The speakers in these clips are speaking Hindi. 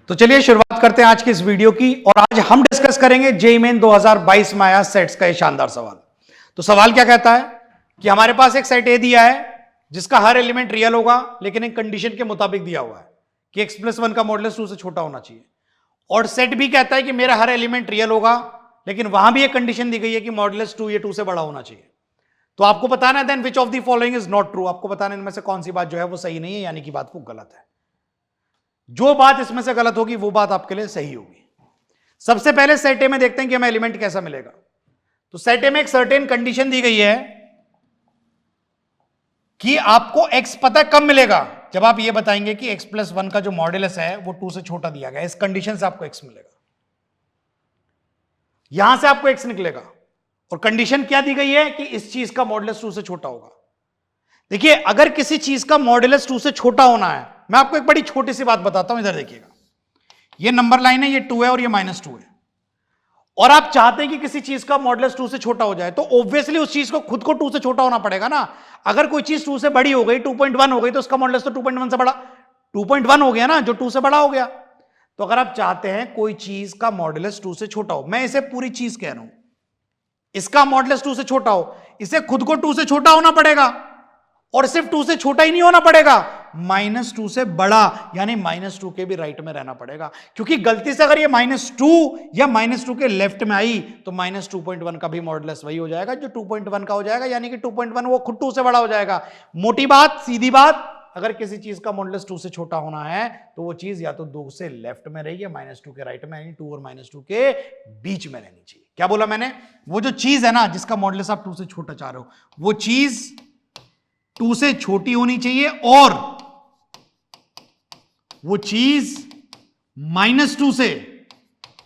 तो चलिए शुरुआत करते हैं आज की इस वीडियो की। और आज हम डिस्कस करेंगे जेईई मेन 2022 में आया सेट्स का ये शानदार सवाल। तो सवाल क्या कहता है कि हमारे पास एक सेट ए दिया है जिसका हर एलिमेंट रियल होगा, लेकिन एक कंडीशन के मुताबिक दिया हुआ है कि x+1 का मॉडुलस 2 से छोटा होना चाहिए। और सेट भी कहता है कि मेरा हर एलिमेंट रियल होगा, लेकिन वहां भी एक कंडीशन दी गई है कि मॉडुलस 2 या 2 से बड़ा होना चाहिए। तो आपको बताना है then which of the following is not true. आपको बताना इनमें से कौन सी बात जो है वो सही नहीं है, यानी कि बात वो गलत है। जो बात इसमें से गलत होगी वो बात आपके लिए सही होगी। सबसे पहले सेट ए में देखते हैं कि हमें एलिमेंट कैसा मिलेगा। तो सेट ए में एक सर्टेन कंडीशन दी गई है कि आपको x पता कब मिलेगा, जब आप ये बताएंगे कि x+1 का जो मॉडुलस है वो 2 से छोटा दिया गया। इस कंडीशन से आपको x मिलेगा, यहां से आपको x निकलेगा। और कंडीशन क्या दी गई है कि इस चीज का मॉडुलस 2 से छोटा होगा। देखिए, अगर किसी चीज का मॉडुलस 2 से छोटा होना है, मैं आपको एक बड़ी छोटी सी बात बताता हूं, इधर देखिएगा। ये नंबर लाइन है, ये 2 है और ये -2 है। और आप चाहते हैं कि किसी चीज का मॉडुलस 2 से छोटा हो जाए, तो ऑब्वियसली उस चीज को खुद को 2 से छोटा होना पड़ेगा ना। अगर कोई चीज 2 से बड़ी हो गई, 2.1 हो गई, तो उसका मॉडुलस तो 2.1 से बड़ा 2.1 हो गया ना, जो 2 से बड़ा हो गया। तो अगर आप चाहते हैं कोई चीज का मॉडुलस 2 से छोटा हो, मैं इसे पूरी चीज कह रहा हूं, इसका मॉडुलस 2 से छोटा हो, इसे खुद को 2 से छोटा होना पड़ेगा। और सिर्फ 2 से छोटा ही नहीं होना पड़ेगा, -2 से बड़ा, यानी -2 के भी राइट में रहना पड़ेगा। क्योंकि गलती से अगर ये -2 या -2 के लेफ्ट में आई तो -2.1 का भी मॉडुलस वही हो जाएगा जो 2.1 का हो जाएगा, यानी कि 2.1 वो खुद 2 से बड़ा हो जाएगा। मोटी बात, सीधी बात, अगर किसी चीज का मॉडुलस 2 से छोटा होना है तो वो चीज या तो 2 से लेफ्ट में रहेगी, -2 के राइट में, यानी 2 और -2 के बीच में रहनी चाहिए। क्या बोला मैंने? वो जो चीज है ना जिसका मॉडुलस आप 2 से छोटा चाह रहे हो, वो चीज 2 से छोटी होनी चाहिए और वो चीज -2 से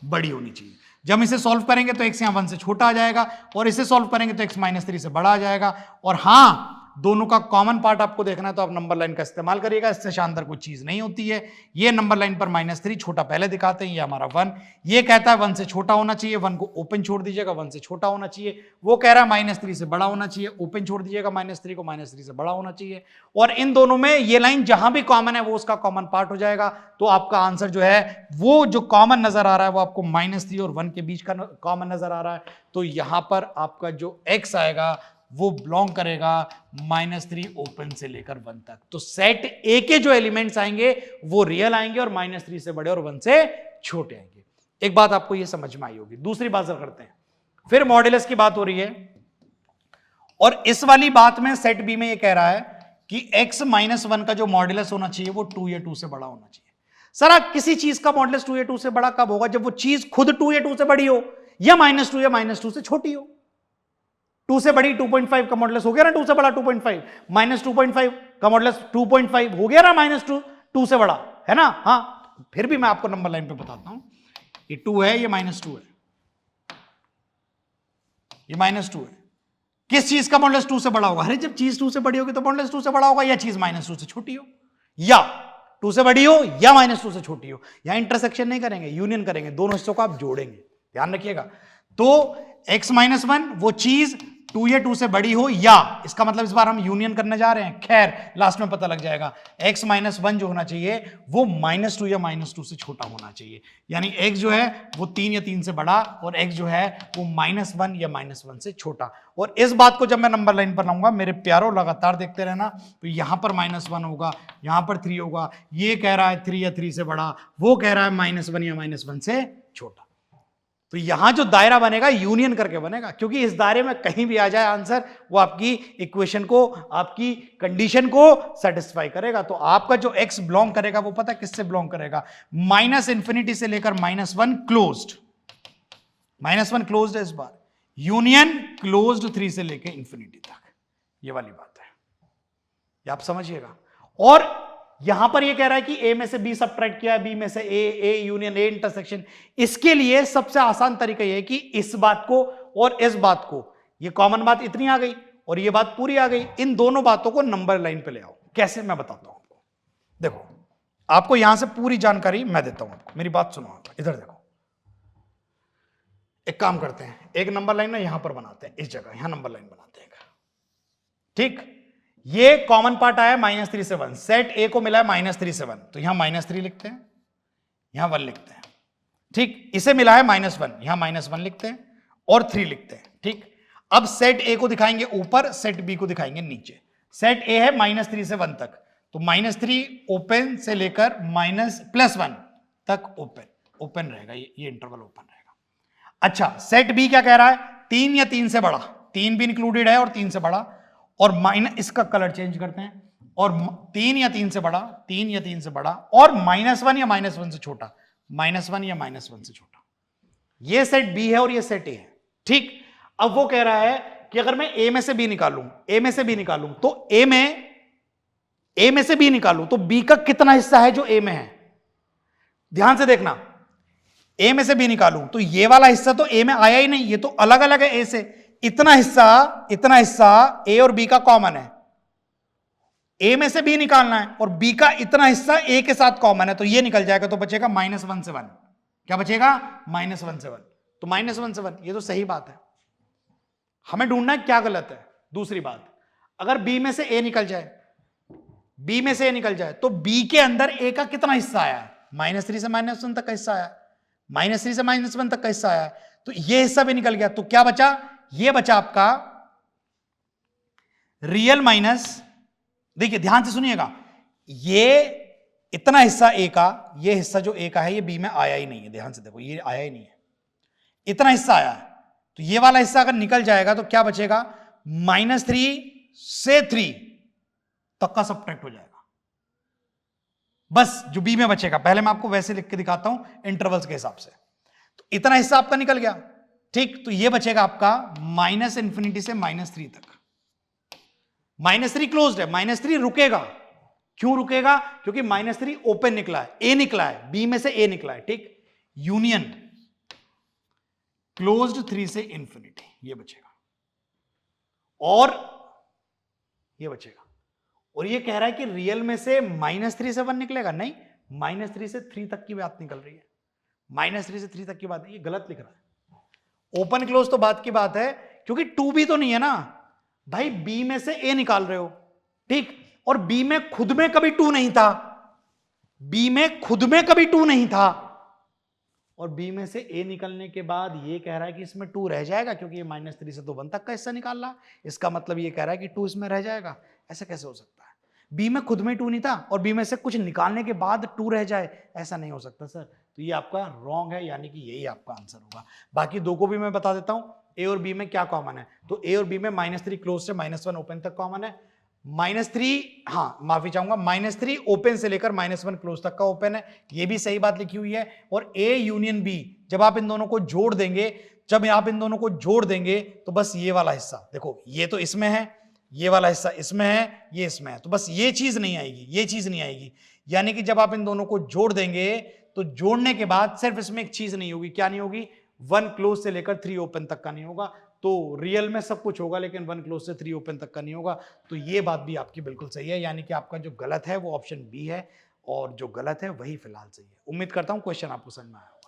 बड़ी होनी चाहिए। जब हम इसे सॉल्व करेंगे तो x यहां 1 से छोटा आ जाएगा, और इसे सॉल्व करेंगे तो x -3 से बड़ा आ जाएगा। और हां, दोनों का कॉमन पार्ट आपको देखना है तो आप नंबर लाइन का इस्तेमाल करिएगा, इससे शानदार कोई चीज नहीं होती है। ये नंबर लाइन पर -3 छोटा पहले दिखाते हैं, ये हमारा 1। ये कहता है 1 से छोटा होना चाहिए, 1 को ओपन छोड़ दीजिएगा, 1 से छोटा होना चाहिए। वो कह रहा है -3 से बड़ा होना चाहिए, ओपन छोड़ दीजिएगा, -3 को, -3 से बड़ा होना चाहिए। और इन दोनों में ये लाइन जहां भी कॉमन है वो उसका कॉमन पार्ट हो जाएगा। तो आपका आंसर जो है वो जो कॉमन नजर आ रहा है वो आपको -3 और 1 के बीच का कॉमन नजर आ रहा है। तो यहां पर आपका जो x आएगा वो बिलोंग करेगा -3 ओपन से लेकर 1 तक। तो सेट ए के जो एलिमेंट्स आएंगे वो रियल आएंगे और -3 से बड़े और 1 से छोटे आएंगे। एक बात आपको ये समझ में आई होगी। दूसरी बात करते हैं, फिर मॉडुलस की बात हो रही है, और इस वाली बात में सेट बी में ये कह रहा है कि x-1 का जो मॉडुलस होना चाहिए वो 2 या 2 से बड़ा होना चाहिए। सर, किसी चीज का मॉडुलस 2 या 2 से बड़ा कब होगा? जब वो चीज खुद 2 या 2 से बड़ी हो, या -2 या -2 से छोटी हो। 2 से बड़ी 2.5 का मॉडुलस हो गया ना, 2 से बड़ा 2.5, -2.5 का मॉडुलस 2.5 हो गया ना, -2 से बड़ा है ना। हाँ, फिर भी मैं आपको नंबर लाइन पे बताता हूं, ये 2 है, ये -2 है, ये -2 है। किस चीज का मॉडुलस 2 से बड़ा होगा? अरे जब चीज 2 से बड़ी होगी तो मॉडुलस 2 से बड़ा होगा, या चीज -2 से छोटी हो, या 2 से बड़ी हो या -2 से छोटी हो। यहां इंटरसेक्शन नहीं करेंगे, यूनियन करेंगे, दोनों हिस्सों को आप जोड़ेंगे, ध्यान रखिएगा। तो x-1 वो चीज 2 या 2 से बड़ी हो, या इसका मतलब इस बार हम यूनियन करने जा रहे हैं, खैर लास्ट में पता लग जाएगा। x-1 जो होना चाहिए वो -2 या -2 से छोटा होना चाहिए, यानी x जो है वो 3 या 3 से बड़ा और x जो है वो -1 या -1 से छोटा। और इस बात को जब मैं नंबर लाइन पर लाऊंगा, मेरे प्यारों लगातार देखते रहना, तो यहां पर -1 होगा, यहां पर 3 होगा, ये कह रहा है 3 या 3 से बड़ा, वो कह रहा है -1 या -1 से छोटा। तो यहां जो दायरा बनेगा यूनियन करके बनेगा, क्योंकि इस दायरे में कहीं भी आ जाए आंसर, वो आपकी इक्वेशन को, आपकी कंडीशन को सेटिस्फाई करेगा। तो आपका जो x बिलोंग करेगा वो पता किससे बिलोंग करेगा? -∞ से लेकर -1 क्लोज्ड, -1 क्लोज्ड है इस बार, यूनियन क्लोज्ड 3 से लेकर इंफिनिटी तक, ये वाली बात है, ये आप समझिएगा। और यहां पर ये कह रहा है कि a में से b सबट्रैक्ट किया है, b में से a यूनियन a इंटरसेक्शन। इसके लिए सबसे आसान तरीका यह है कि इस बात को और इस बात को, ये कॉमन बात इतनी आ गई और ये बात पूरी आ गई, इन दोनों बातों को नंबर लाइन पे ले आओ। कैसे, मैं बताता हूं आपको। देखो, आपको यहां से पूरी जानकारी मैं देता हूं आपको, मेरी बात सुनो आप, इधर देखो। एक काम करते हैं, एक नंबर लाइन ना यहां पर बनाते हैं, इस जगह यहां नंबर लाइन बनाते हैं, ठीक। ये कॉमन पार्ट आया -3 से 1, सेट ए को मिला है -3 से 1, तो यहां -3 लिखते हैं, यहां 1 लिखते हैं, ठीक। इसे मिला है -1, यहां -1 लिखते हैं और 3 लिखते हैं, ठीक। अब सेट ए को दिखाएंगे ऊपर, सेट बी को दिखाएंगे नीचे। सेट ए है -3 से 1 तक, तो -3 ओपन से लेकर +1 तक ओपन रहेगा, ये इंटरवल ओपन रहेगा। अच्छा, सेट बी क्या कह रहा है, 3 या 3 से बड़ा, 3 भी इंक्लूडेड है और 3 से बड़ा, और इसका कलर चेंज करते हैं, और 3 या 3 से बड़ा, 3 या 3 से बड़ा, और -1 या -1 से छोटा, -1 या -1 से छोटा। ये सेट बी है और ये सेट ए है, ठीक। अब वो कह रहा है कि अगर मैं ए में से बी निकालूं, तो ए में से बी निकालूं तो बी का कितना हिस्सा है जो ए में है। ध्यान से देखना, ए में से बी निकालूं तो ये वाला हिस्सा तो ए में आया ही नहीं, ये तो अलग अलग है ए से। इतना हिस्सा ए और बी का कॉमन है, ए में से बी निकालना है, और बी का इतना हिस्सा ए के साथ कॉमन है, तो ये निकल जाएगा, तो बचेगा -1 से 1। क्या बचेगा? -1 से 1। तो -1 से 1, ये तो सही बात है। हमें ढूंढना है क्या गलत है। दूसरी बात, अगर बी में से ए निकल जाए, तो बी के अंदर ए का कितना हिस्सा आया है? -3 से -1 तक का हिस्सा आया, -3 से -1 तक का हिस्सा आया, तो ये हिस्सा भी निकल गया। तो क्या बचा? ये बचा आपका रियल माइनस, देखिए ध्यान से सुनिएगा, ये इतना हिस्सा ए का, ये हिस्सा जो ए का है ये बी में आया ही नहीं है। ध्यान से देखो, ये आया ही नहीं है, इतना हिस्सा आया है। तो ये वाला हिस्सा अगर निकल जाएगा तो क्या बचेगा? -3 से 3 तक का सब्ट्रैक्ट हो जाएगा, बस जो बी में बचेगा। पहले मैं आपको वैसे लिख के दिखाता हूं इंटरवल्स के हिसाब से। तो इतना हिस्सा आपका निकल गया, ठीक। तो ये बचेगा आपका -∞ से -3 तक। -3 क्लोज्ड है, -3 रुकेगा। क्यों रुकेगा? क्योंकि -3 ओपन निकला है, ए निकला है, बी में से ए निकला है, ठीक। यूनियन क्लोज्ड 3 से ∞, ये बचेगा, और ये बचेगा। और ये कह रहा है कि रियल में से -3 से 1 निकलेगा, नहीं, -3 से 3 तक की बात निकल रही है। -3 से 3 तक की बात, ये गलत लिख रहा है। ओपन क्लोज तो बात की बात है, क्योंकि 2 भी तो नहीं है ना भाई, बी में से ए निकाल रहे हो, ठीक। और बी में खुद में कभी 2 नहीं था, और बी में से ए निकलने के बाद ये कह रहा है कि इसमें 2 रह जाएगा, क्योंकि ये -3 से तो 1 तक का हिस्सा निकाल रहा। इसका मतलब ये कह रहा है कि 2 इसमें रह जाएगा। ऐसा कैसे हो सकता है? बी में खुद में 2 नहीं था और बी में से कुछ निकालने के बाद 2 रह जाए, ऐसा नहीं हो सकता सर। तो ये आपका रॉन्ग है, यानी कि यही आपका आंसर होगा। बाकी 2 को भी मैं बता देता हूं, ए और बी में क्या कॉमन है। तो ए और बी में -3 क्लोज से -1 ओपन तक कॉमन है। -3 ओपन से लेकर -1 क्लोज तक का ओपन है, ये भी सही बात लिखी हुई है। और ए यूनियन बी, जब आप इन दोनों को जोड़ देंगे, तो बस ये वाला हिस्सा देखो, ये तो इसमें है, ये वाला हिस्सा इसमें है, ये इसमें है, तो बस ये चीज नहीं आएगी, यानी कि जब आप इन दोनों को जोड़ देंगे तो जोड़ने के बाद सिर्फ इसमें एक चीज नहीं होगी। क्या नहीं होगी? 1 क्लोज से लेकर 3 ओपन तक का नहीं होगा। तो रियल में सब कुछ होगा, लेकिन 1 क्लोज से 3 ओपन तक का नहीं होगा। तो ये बात भी आपकी बिल्कुल सही है, यानी कि आपका जो गलत है वो ऑप्शन बी है, और जो गलत है वही फिलहाल सही है। उम्मीद करता हूं क्वेश्चन आपको समझ में आया।